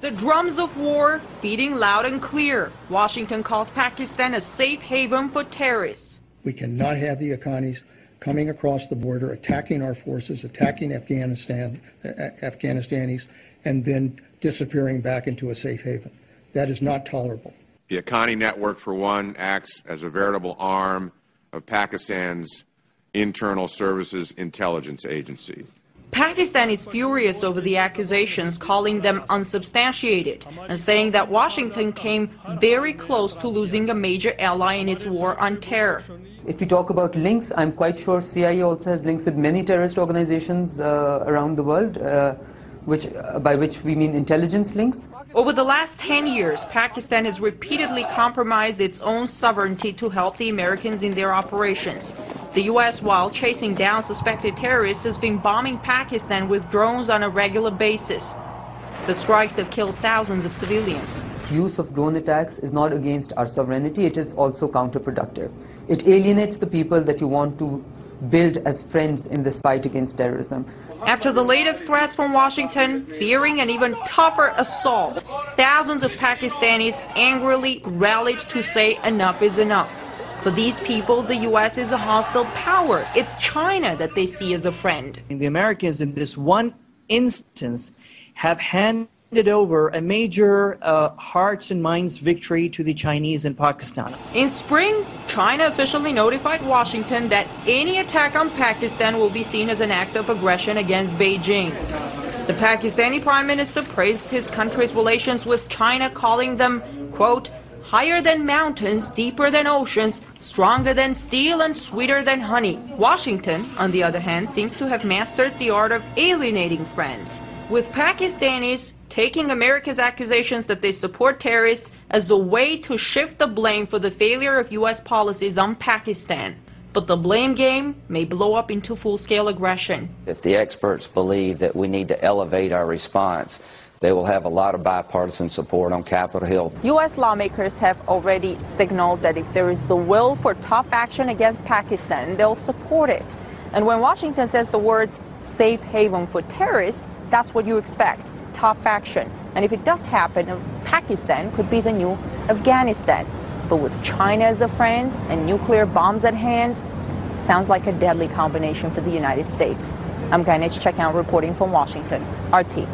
The drums of war beating loud and clear. Washington calls Pakistan a safe haven for terrorists. We cannot have the Afghanis coming across the border, attacking our forces, attacking Afghanis, and then disappearing back into a safe haven. That is not tolerable. The Haqqani network, for one, acts as a veritable arm of Pakistan's internal services intelligence agency. Pakistan is furious over the accusations, calling them unsubstantiated, and saying that Washington came very close to losing a major ally in its war on terror. If we talk about links, I'm quite sure CIA also has links with many terrorist organizations around the world, by which we mean intelligence links. Over the last 10 years, Pakistan has repeatedly compromised its own sovereignty to help the Americans in their operations. The U.S., while chasing down suspected terrorists, has been bombing Pakistan with drones on a regular basis. The strikes have killed thousands of civilians. Use of drone attacks is not against our sovereignty, it is also counterproductive. It alienates the people that you want to build as friends in this fight against terrorism. After the latest threats from Washington, fearing an even tougher assault, thousands of Pakistanis angrily rallied to say enough is enough. For these people, the U.S. is a hostile power. It's China that they see as a friend. The Americans, in this one instance, have handed over a major hearts and minds victory to the Chinese in Pakistan. In spring, China officially notified Washington that any attack on Pakistan will be seen as an act of aggression against Beijing. The Pakistani Prime Minister praised his country's relations with China, calling them, quote, higher than mountains, deeper than oceans, stronger than steel and sweeter than honey. Washington, on the other hand, seems to have mastered the art of alienating friends, with Pakistanis taking America's accusations that they support terrorists as a way to shift the blame for the failure of U.S. policies on Pakistan. But the blame game may blow up into full-scale aggression. If the experts believe that we need to elevate our response, they will have a lot of bipartisan support on Capitol Hill. U.S. lawmakers have already signaled that if there is the will for tough action against Pakistan, they'll support it. And when Washington says the words safe haven for terrorists, that's what you expect. Tough action. And if it does happen, Pakistan could be the new Afghanistan. But with China as a friend and nuclear bombs at hand, sounds like a deadly combination for the United States. I'm Ganesh Chekout reporting from Washington, RT.